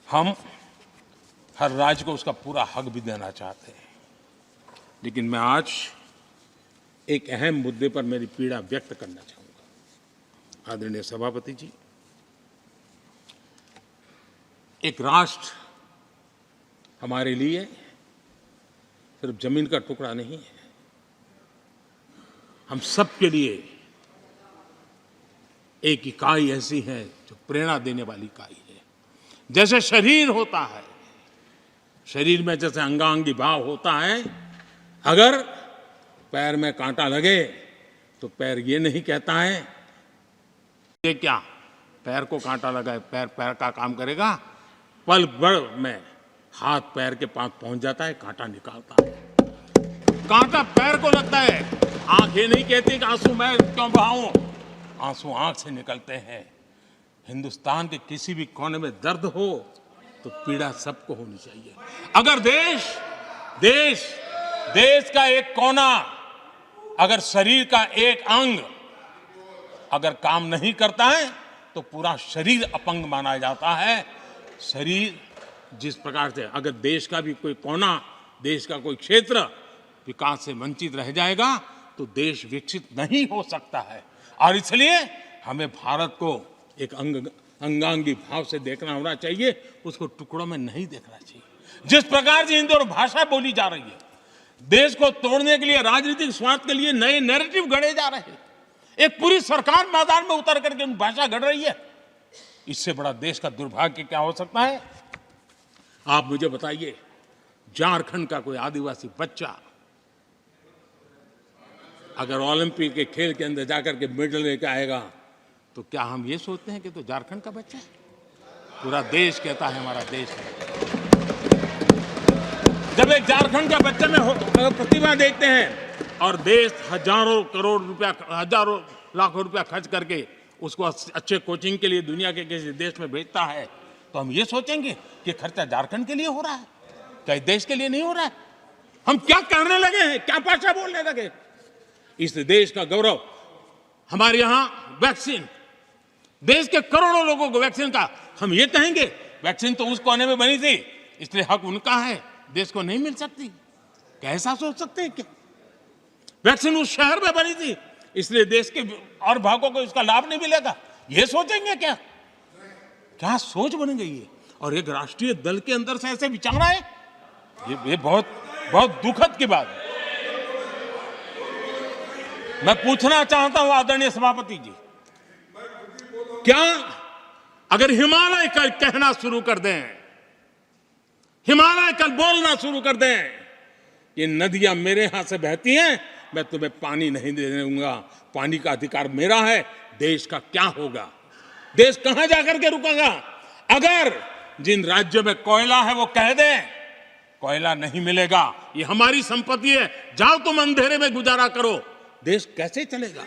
हम हर राज्य को उसका पूरा हक भी देना चाहते हैं, लेकिन मैं आज एक अहम मुद्दे पर मेरी पीड़ा व्यक्त करना चाहूंगा। आदरणीय सभापति जी, एक राष्ट्र हमारे लिए सिर्फ जमीन का टुकड़ा नहीं है, हम सब के लिए एक इकाई ऐसी है जो प्रेरणा देने वाली इकाई है। जैसे शरीर होता है, शरीर में जैसे अंगांगी भाव होता है, अगर पैर में कांटा लगे तो पैर ये नहीं कहता है ये क्या पैर को कांटा लगा है, पैर पैर का काम करेगा, पल भर में हाथ पैर के पास पहुंच जाता है, कांटा निकालता है। कांटा पैर को लगता है, आंख ये नहीं कहती कि आंसू मैं क्यों बहाऊं, आंसू आंख से निकलते हैं। हिंदुस्तान के किसी भी कोने में दर्द हो तो पीड़ा सबको होनी चाहिए। अगर देश का एक कोना, अगर शरीर का एक अंग अगर काम नहीं करता है तो पूरा शरीर अपंग माना जाता है। शरीर जिस प्रकार से अगर देश का भी कोई कोना, देश का कोई क्षेत्र विकास से वंचित रह जाएगा तो देश विकसित नहीं हो सकता है। और इसलिए हमें भारत को एक अंगांगी भाव से देखना होना चाहिए, उसको टुकड़ों में नहीं देखना चाहिए। जिस प्रकार से हिंदी और भाषा बोली जा रही है, देश को तोड़ने के लिए, राजनीतिक स्वार्थ के लिए नए नैरेटिव गढ़े जा रहे हैं। एक पूरी सरकार मैदान में उतर करके भाषा गढ़ रही है। इससे बड़ा देश का दुर्भाग्य क्या हो सकता है? आप मुझे बताइए, झारखंड का कोई आदिवासी बच्चा अगर ओलंपिक के खेल के अंदर जाकर के मेडल लेकर आएगा तो क्या हम ये सोचते हैं कि तो झारखंड का बच्चा है? पूरा देश कहता है हमारा देश है। जब एक झारखंड का बच्चे में प्रतिभा देखते हैं और देश हजारों करोड़ रुपया, हजारों लाखों रुपया खर्च करके उसको अच्छे कोचिंग के लिए दुनिया के किसी देश में भेजता है, तो हम ये सोचेंगे कि खर्चा झारखंड के लिए हो रहा है, क्या देश के लिए नहीं हो रहा है? हम क्या करने लगे हैं, क्या भाषा बोलने लगे? इस देश का गौरव, हमारे यहां वैक्सीन, देश के करोड़ों लोगों को वैक्सीन का, हम ये कहेंगे वैक्सीन तो उस कोने में बनी थी इसलिए हक उनका है, देश को नहीं मिल सकती? कैसा सोच सकते हैं? क्या वैक्सीन उस शहर में बनी थी इसलिए देश के और भागों को इसका लाभ नहीं मिलेगा, ये सोचेंगे क्या? क्या सोच बन गई है? और एक राष्ट्रीय दल के अंदर से ऐसे विचार है, ये बहुत दुखद की बात है। मैं पूछना चाहता हूं आदरणीय सभापति जी, क्या अगर हिमालय कल कहना शुरू कर दें, हिमालय कल बोलना शुरू कर दें, ये नदियां मेरे यहां से बहती हैं, मैं तुम्हें पानी नहीं दे दूंगा, पानी का अधिकार मेरा है, देश का क्या होगा? देश कहां जाकर के रुकेगा? अगर जिन राज्यों में कोयला है वो कह दें कोयला नहीं मिलेगा, ये हमारी संपत्ति है, जाओ तुम अंधेरे में गुजारा करो, देश कैसे चलेगा?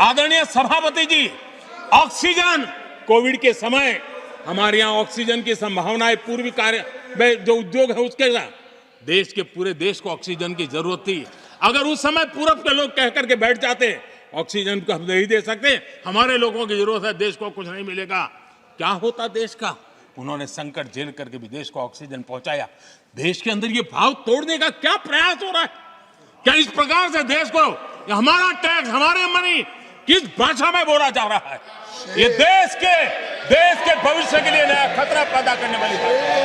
आदरणीय सभापति जी, ऑक्सीजन, कोविड के समय हमारे यहां ऑक्सीजन की संभावनाएं, पूर्वी कार्य में जो उद्योग है उसके साथ देश के पूरे देश को ऑक्सीजन की जरूरत थी। अगर उस समय पूरब के लोग कह करके बैठ जाते ऑक्सीजन को हम नहीं दे सकते, हमारे लोगों की जरूरत है, देश को कुछ नहीं मिलेगा, क्या होता देश का? उन्होंने संकट झेल करके भी देश को ऑक्सीजन पहुंचाया। देश के अंदर ये भाव तोड़ने का क्या प्रयास हो रहा है? क्या इस प्रकार से देश को हमारा टैक्स, हमारे मनी किस भाषा में बोला जा रहा है? ये देश के भविष्य के लिए नया खतरा पैदा करने वाली बात है।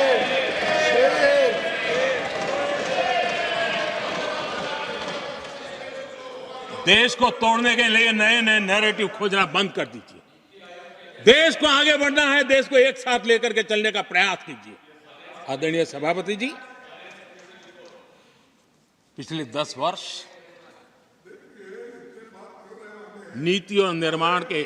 देश को तोड़ने के लिए नए नए नैरेटिव खोजना बंद कर दीजिए। देश को आगे बढ़ना है, देश को एक साथ लेकर के चलने का प्रयास कीजिए। आदरणीय सभापति जी, पिछले 10 वर्ष नीति और निर्माण के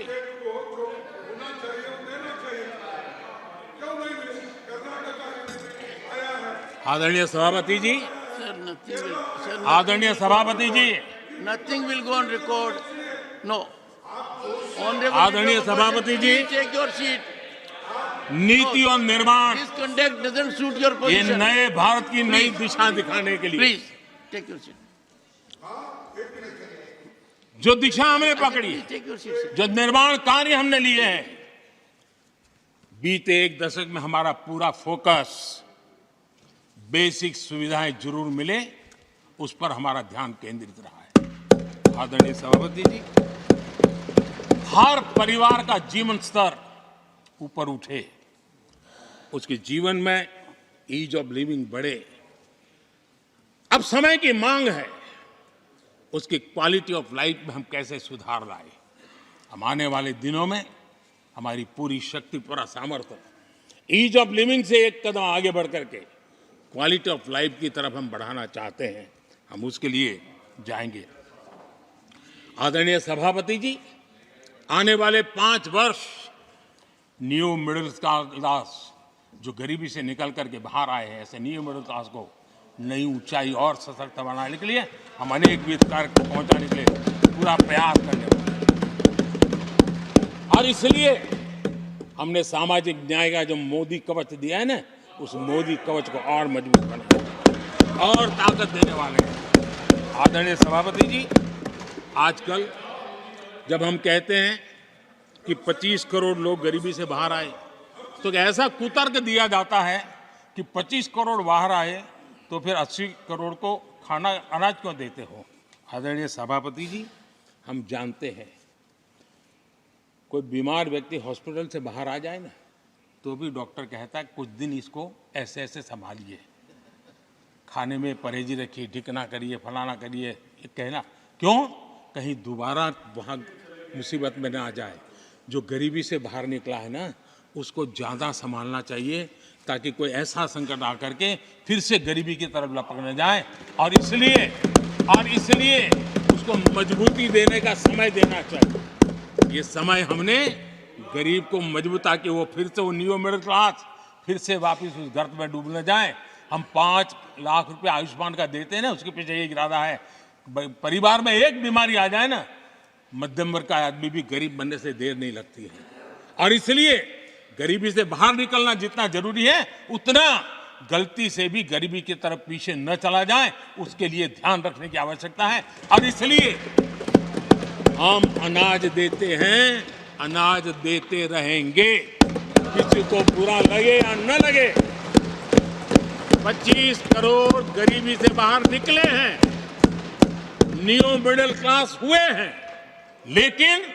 आदरणीय सभापति जी, आदरणीय सभापति जी, Nothing will go on record. No. आदरणीय सभापति जी, Take your seat. नीति और निर्माण, This conduct doesn't suit your ये position. नए भारत की नई दिशा दिखाने के लिए Please take your seat. जो दिशा हमने पकड़ी, Please take your seat. जो निर्माण कार्य हमने लिए हैं, बीते एक दशक में हमारा पूरा फोकस बेसिक सुविधाएं जरूर मिले उस पर हमारा ध्यान केंद्रित रहा है। आदरणीय सभापति जी, हर परिवार का जीवन स्तर ऊपर उठे, उसके जीवन में ईज ऑफ लिविंग बढ़े। अब समय की मांग है उसकी क्वालिटी ऑफ लाइफ में हम कैसे सुधार लाए। हम आने वाले दिनों में हमारी पूरी शक्ति, पूरा सामर्थ्य ईज ऑफ लिविंग से एक कदम आगे बढ़ करके क्वालिटी ऑफ लाइफ की तरफ हम बढ़ाना चाहते हैं। हम उसके लिए जाएंगे। आदरणीय सभापति जी, आने वाले 5 वर्ष न्यू मिडिल क्लास जो गरीबी से निकल करके बाहर आए हैं, ऐसे न्यू मिडिल क्लास को नई ऊंचाई और सशक्त बनाने के लिए हम अनेकविध कार्य पहुंचाने के लिए पूरा प्रयास करने वाले हैं। और इसलिए हमने सामाजिक न्याय का जो मोदी कवच दिया है ना, उस मोदी कवच को और मजबूत बनाने और ताकत देने वाले हैं। आदरणीय सभापति जी, आजकल जब हम कहते हैं कि 25 करोड़ लोग गरीबी से बाहर आए, तो ऐसा कुतर्क दिया जाता है कि 25 करोड़ बाहर आए तो फिर 80 करोड़ को खाना अनाज क्यों देते हो। आदरणीय सभापति जी, हम जानते हैं कोई बीमार व्यक्ति हॉस्पिटल से बाहर आ जाए ना, तो भी डॉक्टर कहता है कुछ दिन इसको ऐसे ऐसे संभालिए, खाने में परहेजी रखिए, ढिकना करिए, फलाना करिए। ये कहना क्यों? कहीं दोबारा वहाँ मुसीबत में ना आ जाए। जो गरीबी से बाहर निकला है ना, उसको ज़्यादा संभालना चाहिए ताकि कोई ऐसा संकट आकर के फिर से गरीबी की तरफ लपक न जाए। और इसलिए उसको मजबूती देने का समय देना चाहिए। ये समय हमने गरीब को मजबूत, ताकि वो फिर से वो न्यू मिडिल क्लास फिर से वापस उस गर्त में डूब न जाए। हम 5 लाख रुपए आयुष्मान का देते हैं ना, उसके पीछे एक इरादा है। परिवार में एक बीमारी आ जाए ना, मध्यम वर्ग का आदमी भी गरीब बनने से देर नहीं लगती है। और इसलिए गरीबी से बाहर निकलना जितना जरूरी है, उतना गलती से भी गरीबी की तरफ पीछे न चला जाए, उसके लिए ध्यान रखने की आवश्यकता है। और इसलिए हम अनाज देते हैं, अनाज देते रहेंगे, किसी को बुरा लगे या न लगे। 25 करोड़ गरीबी से बाहर निकले हैं, न्यू मिडिल क्लास हुए हैं, लेकिन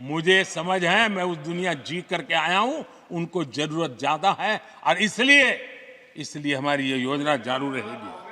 मुझे समझ है, मैं उस दुनिया जी करके आया हूं, उनको जरूरत ज्यादा है। और इसलिए हमारी ये योजना जारी रहेगी।